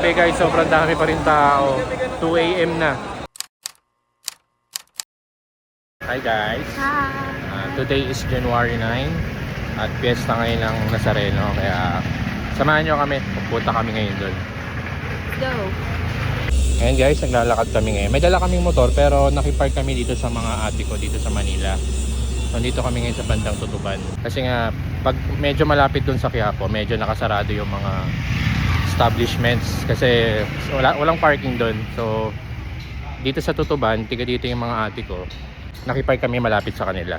Grabe guys, sobrang dami pa rin tao. 2 AM na. Hi guys. Hi. Today is January 9 at piyesta ngayon ng Nazareno. Kaya samahan nyo kami. Pupunta kami ngayon doon. Go. Ngayon guys, naglalakad kami ngayon. May dala kaming motor pero nakipark kami dito sa mga ate ko dito sa Manila. Nandito kami ngayon sa bandang Tutuban. Kasi nga, pag medyo malapit doon sa Quiapo, medyo nakasarado yung mga establishments kasi walang parking doon. So dito sa Tutuban, tiga dito yung mga ate ko. Nakipark kami malapit sa kanila.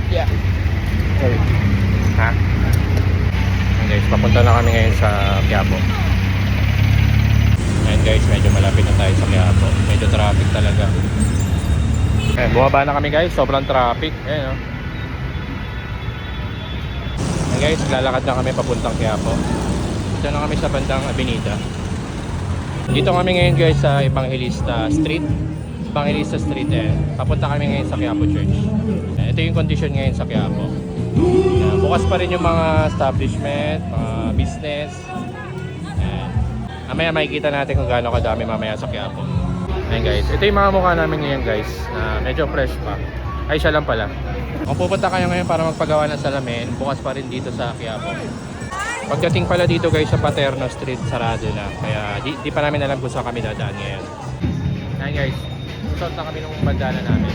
Yeah. Sorry. Ha? And guys, papunta na kami ngayon sa Quiapo. And guys, medyo malapit na tayo sa Quiapo. Medyo traffic talaga. Eh, bumaba na kami guys, sobrang traffic. Ayan, oh. And guys, lalakad na kami papuntang Quiapo. Dito na kami sa bandang Avenida. Dito kami ngayon guys sa Evangelista Street. Evangelista Street papunta kami ngayon sa Quiapo Church. Ito yung condition ngayon sa Quiapo. Bukas pa rin yung mga establishment, mga business. Mamaya makikita natin kung gaano kadami mamaya sa Quiapo. Ayan guys, ito yung mga mukha namin ngayon guys na medyo fresh pa. Ay, siya lang pala. Kung pupunta kayo ngayon para magpagawa ng salamin, bukas pa rin dito sa Quiapo. Pagdating pala dito guys sa Paterno Street, sarado na. Kaya di pa namin alam kung saan kami dadaan ngayon. Ayan guys, susot na kami ng bandana namin.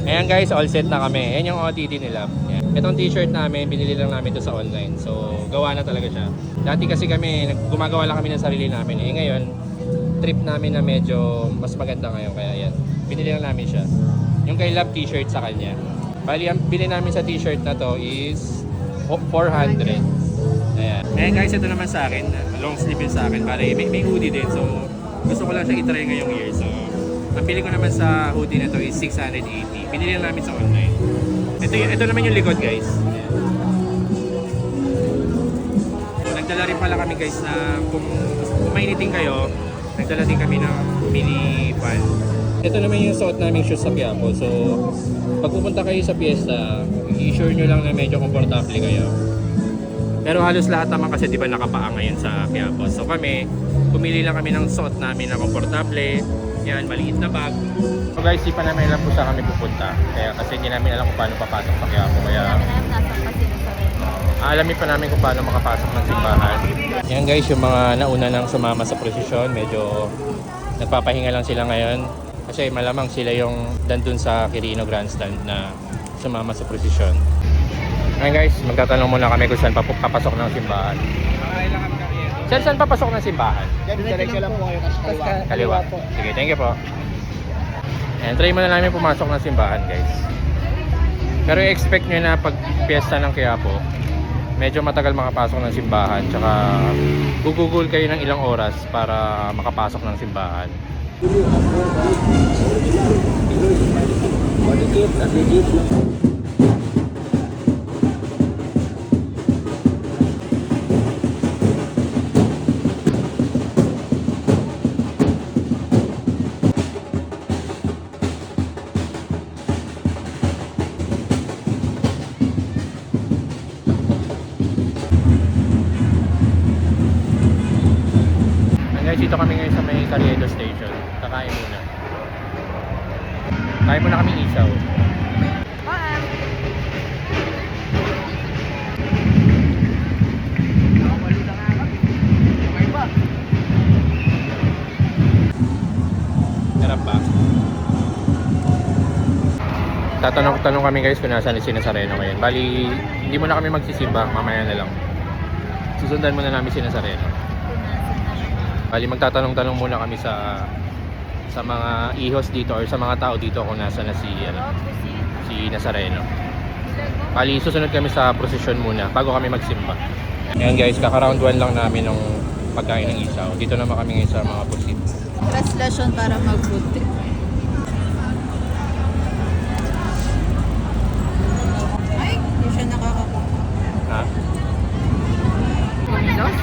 Ayan guys, all set na kami. Ayan yung OOTD nila. Ayan. Itong t-shirt namin, binili lang namin to sa online. So, gawa na talaga siya. Dati kasi kami, gumagawa lang kami ng sarili namin. Ngayon, trip namin na medyo mas maganda ngayon. Kaya ayan, binili lang namin siya. Yung kay Love t-shirt sa kanya. Bali, ang bili namin sa t-shirt na to is 400. Ayan. Ayan guys, ito naman sa akin. Long sleeve yun sa akin. Bali, may hoodie din. So, gusto ko lang siya itry ngayong year. So, ang pili ko naman sa hoodie na to is 680. Binili lang namin sa online. Ito naman yung likod guys. Ayan. Nagdala rin pala kami guys na kung mainitin kayo, nagdala din kami ng mini pan. Ito naman yung suot naming shoes sa Quiapo. So, pag pupunta kayo sa piyesta, i-sure nyo lang na medyo komportable kayo. Pero halos lahat naman kasi di ba nakapaa ngayon sa Quiapo. So kami, pumili lang kami ng suot namin na komportable. Yan, maliit na bag. So guys, di pa namin alam kung saan kami pupunta. Kaya kasi hindi namin alam kung paano papasok sa Quiapo. Kaya alamin pa namin kung paano makapasok ng simbahan. Yan guys, yung mga nauna nang sumama sa prosesyon, medyo nagpapahinga lang sila ngayon. Kasi malamang sila yung dandun sa Quirino Grandstand na sumama sa prosesyon. Ngayon guys, magtatanong muna kami kung saan papasok ng simbahan. Sir, saan papasok ng simbahan? Diretso lang po kayo kasi Kaliwa. Sige, thank you po. And try muna namin pumasok ng simbahan guys. Pero i-expect nyo na pag piyesta ng Quiapo, medyo matagal makapasok ng simbahan. Tsaka gugugol kayo ng ilang oras para makapasok ng simbahan. Madikit at legit lang. Dito kami ngayon sa may Carriedo Station. Kakain muna. Kain muna kami isaw. Sarap ba? Tatanong kami guys kung nasaan si Nazareno ngayon. Bali, hindi muna kami magsisimba. Mamaya na lang. Susundan muna namin si Nazareno. Bali, magtatanong-tanong muna kami sa mga ihos dito or sa mga tao dito kung nasa na si Nazareno. Bali, susunod kami sa prosesyon muna bago kami magsimba. Ayan guys, kaka-round 1 lang namin ng pagkain ng isaw. Dito naman kami ngayon sa mga pusit. Translation para mag-food trip. Ay, hindi siya nakakakuha. Ha? Domino's?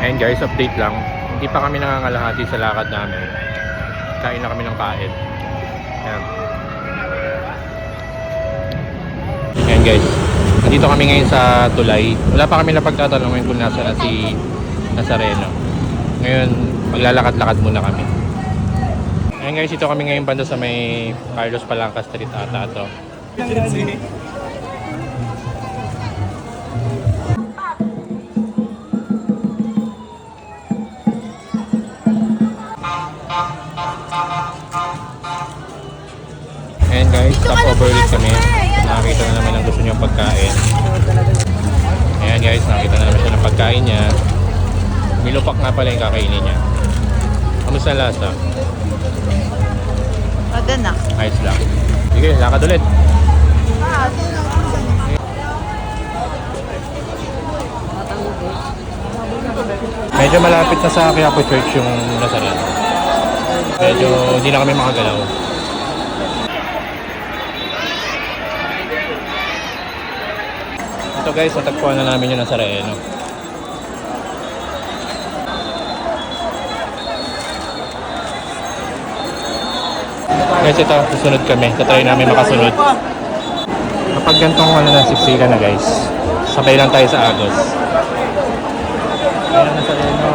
And guys, update lang. Hindi pa kami nangangalahati sa lakad namin. Kain na kami ng kain. Ayan. guys, nandito kami ngayon sa Tulay. Wala pa kami napagtatanong kung nasa na si Nazareno. Ngayon, maglalakad-lakad muna kami. Ngayon guys, ito kami ngayon banda sa may Carlos Palanca Street ata to. Ayan guys, stop over ulit kami. Nakakita na naman ang gusto niyang pagkain. Ayan guys, nakakita na naman siya ng pagkain niya. Milupak nga pala yung kakainin niya. Kamusta ang lasa? Madanak. Ayos lang. Sige, lakad ulit. Medyo malapit na sa Quiapo Church yung Nazareno. Medyo hindi na kami makagalaw. Ito guys, natagpuan na namin yung Nazareno. Guys, ito, susunod kami. Tatry namin makasunod. Kapag gantong siksikan na guys, sabay lang tayo sa Agos. Ayan ang Nazareno.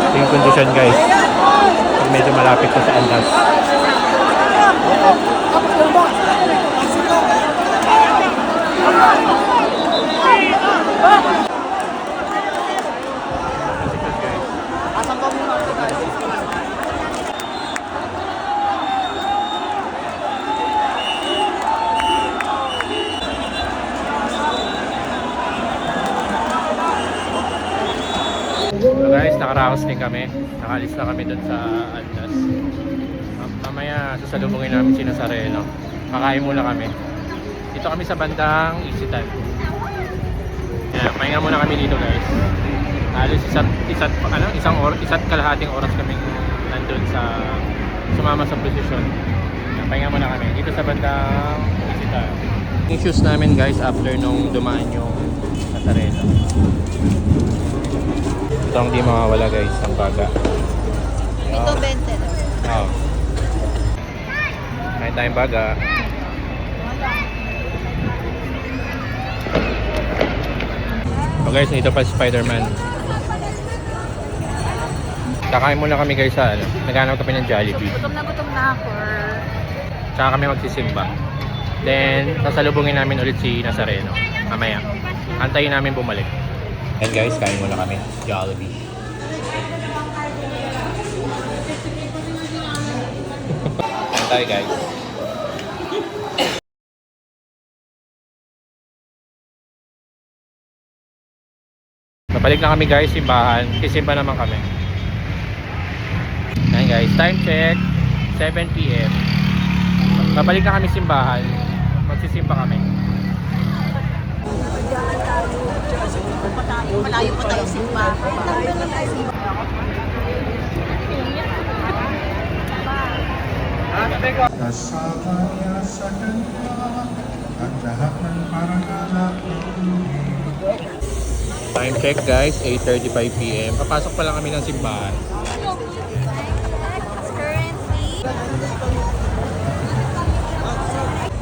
Ito yung kondisyon guys. Pag medyo malapit na sa Andas. So guys, nakaraos din kami. Nakalis na kami dun sa Andas. Mamaya sasalubungin namin si Nazareno. Kakain muna kami. Dito kami sa bandang Isitan. Kaya pahinga muna kami dito guys. Halos isa't kalahating oras kami nandun sa sumama sa posisyon. Kaya pahinga muna kami dito sa bandang Isitan. Yung shoes namin guys after nung dumaan yung Nazareno. Ito ang di mawawala guys, ang baga. Ito 20 na. Oo. May tayong baga. So guys, ito pa Spider-Man. Kakain muna kami guys sa naghanap kami ng Jollibee. Gutom na ako. Tsaka kami magsisimba. Then, sasalubungin namin ulit si Nazareno. Mamaya. Antayin namin bumalik. And guys, kain muna kami. Jollibee. Antay guys. Nabalik na kami guys, simbahan. Sisimba naman kami. Ayan guys, time check. 7 PM. Babalik na kami simbahan. Magsisimba kami. Malayo pa tayo simba. Kasama niya sa kanya at lahat ng parang anak ng Time check guys, 8:35 PM. Papasok pa lang kami ng simbahan.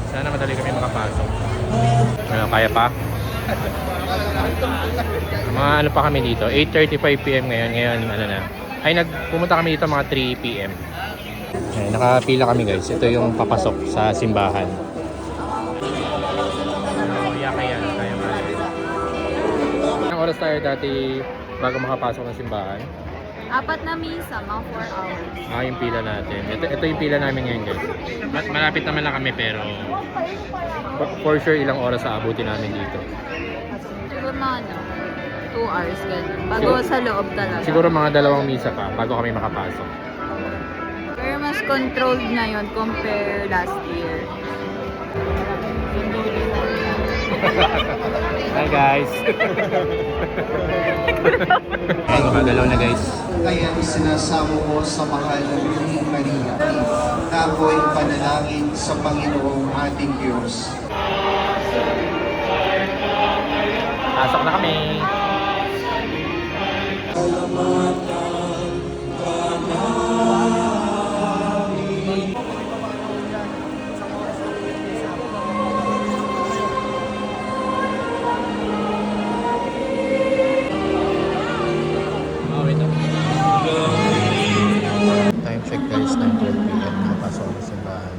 Sana madali kami makapasok. Ano, kaya pa? Mga ano pa kami dito, 8:35 PM ngayon. Ngayon, ano na. Ay, pumunta kami dito mga 3 PM. Ay, nakapila kami guys. Ito yung papasok sa simbahan. Kaya. Anong oras tayo dati bago makapasok ng simbahan? Apat na misa, mga 4 hours. Yung pila natin. Ito yung pila namin ngayon guys. Malapit naman na kami pero for sure ilang oras aabutin namin dito. Siguro mga 2 hours ganun. Bago sa loob talaga. Siguro mga 2 misa pa bago kami makapasok. Pero mas controlled ngayon compare last year. Hi guys! Ayun, makagalaw na guys. Kaya isinasamo ko sa mahal na Birheng Maria na ako'y panalangin sa Panginoong ating Diyos. Pasok na kami! Time check guys, 9:12 PM. Nakapasok ako sa simbahan.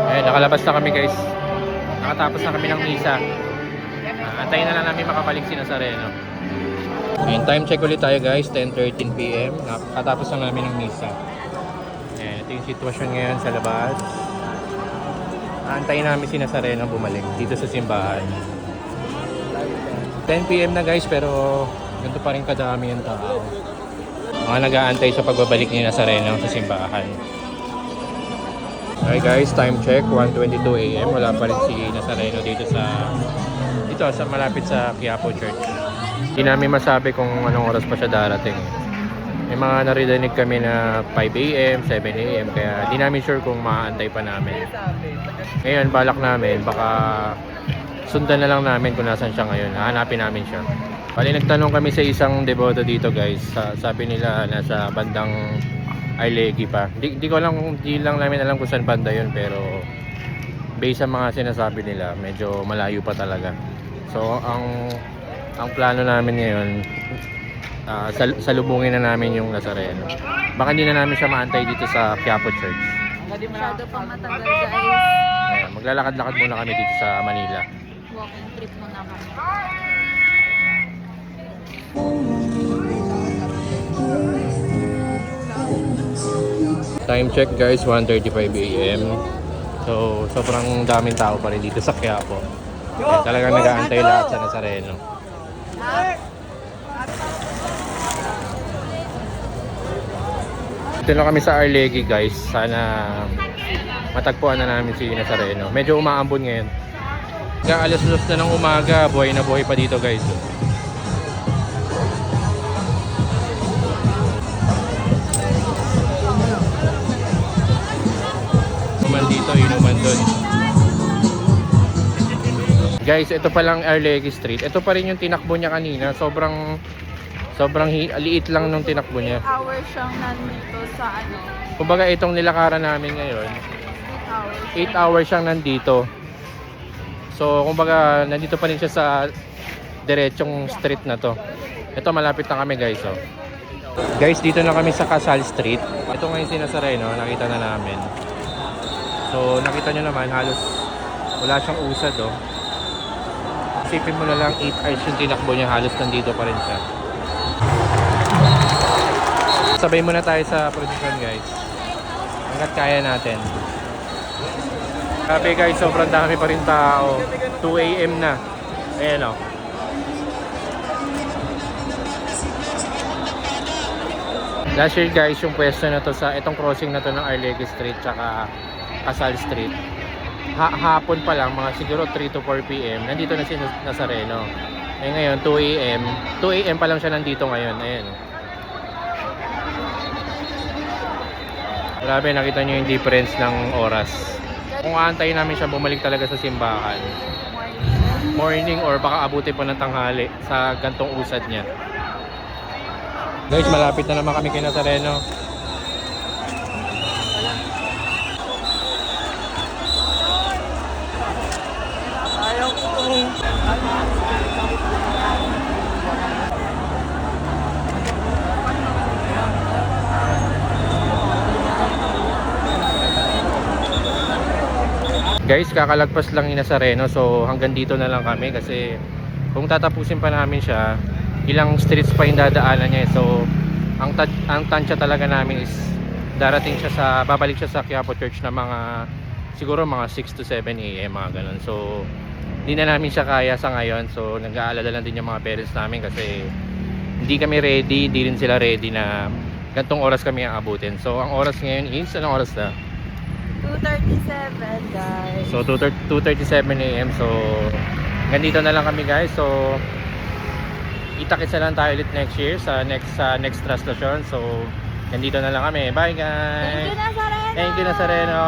Ayun, nakalabas na kami guys. Nakatapos na kami ng misa. Antayin na lang namin makabalik si Nazareno. Ayun, time check ulit tayo guys, 10:13 PM. Nakatapos na namin ng misa. Ayan, ito yung sitwasyon ngayon sa labas. Antayin namin si Nazareno bumalik dito sa simbahan. 10 PM na guys, pero ganito pa rin kadami yung tao. Mga nag-aantay sa pagbabalik ni Nazareno sa simbahan. Okay guys, time check, 1:22 AM. Wala pa rin si Nazareno dito sa malapit sa Quiapo Church. Hindi namin masabi kung anong oras pa siya darating. May mga naririnig kami na 5 AM, 7 AM, kaya di namin sure kung maaantay pa namin. Ngayon, balak namin, baka sundan na lang namin kung nasan siya ngayon. Hahanapin namin siya. Bali, nagtanong kami sa isang deboto dito guys. Sabi nila nasa bandang Arlegui pa. Di lang namin alam kung saan banda yun, pero based sa mga sinasabi nila, medyo malayo pa talaga. So, ang plano namin ngayon, salubungin na namin yung Nazareno. Baka hindi na namin siya maantay dito sa Quiapo Church. Masyado pang matagal guys. Ayan, maglalakad-lakad muna kami dito sa Manila. Walking trip muna kami. Time check guys, 1:35 AM. So, sobrang daming tao pa rin dito sa Quiapo. Ayan, talagang nag-aantay lahat sa Nazareno. Dito na kami sa Arlegui guys. Sana matagpuan na namin si Nazareno. Medyo umaambon ngayon. Kaya alas 2 na ng umaga, buhay na buhay pa dito guys. Inuman dito, inuman doon. Guys, ito pa lang Arlegui Street. Ito pa rin yung tinakbo niya kanina. Sobrang liit lang nung tinakbo niya. 8 hours siyang nandito sa ano. Kumbaga itong nilakaran namin ngayon, 8 hours siyang nandito. So kumbaga nandito pa rin siya sa diretsong street na to. Ito malapit na kami guys. Oh. Guys, dito na kami sa Casal Street. Ito ngayon si Nazareno, nakita na namin. So nakita nyo naman, halos wala siyang usad. Oh. Isipin mo na lang 8 hours yung tinakbo niya, halos nandito pa rin siya. Sabay muna tayo sa procession guys. Hanggat kaya natin. Sabi guys, sobrang dami pa rin tao. 2 AM na. Ayan o. Last year guys, yung pwesto na to sa itong crossing na to ng Arlegui Street tsaka Casal Street. Hapon pa lang, mga siguro 3 to 4 PM, nandito na si Nazareno. Eh ngayon, 2 AM. 2 AM pa lang siya nandito ngayon. Ayan. Grabe, nakita nyo yung difference ng oras. Kung aantayin namin siya bumalik talaga sa simbahan, morning or baka abuti pa ng tanghali sa gantong usad niya. Guys, malapit na naman kami kay Nazareno. Guys, kakalagpas lang yung Nazareno. So hanggang dito na lang kami kasi kung tatapusin pa namin siya, ilang streets pa yung dadaanan niya. So ang tansya talaga namin is darating siya babalik siya sa Quiapo Church na siguro mga 6 to 7 AM mga ganun. So hindi na namin siya kaya sa ngayon. So nag-aalala lang din yung mga parents namin kasi hindi kami ready, hindi rin sila ready na gantong oras kami aabutin. So ang oras ngayon is, anong oras na? 2:37 guys. So 2:37 AM. So ganito na lang kami guys. So kita-kitsa lang tayo ulit next year sa next station. So nandito na lang kami. Bye guys. Thank you, Nazareno! Thank you, Nazareno.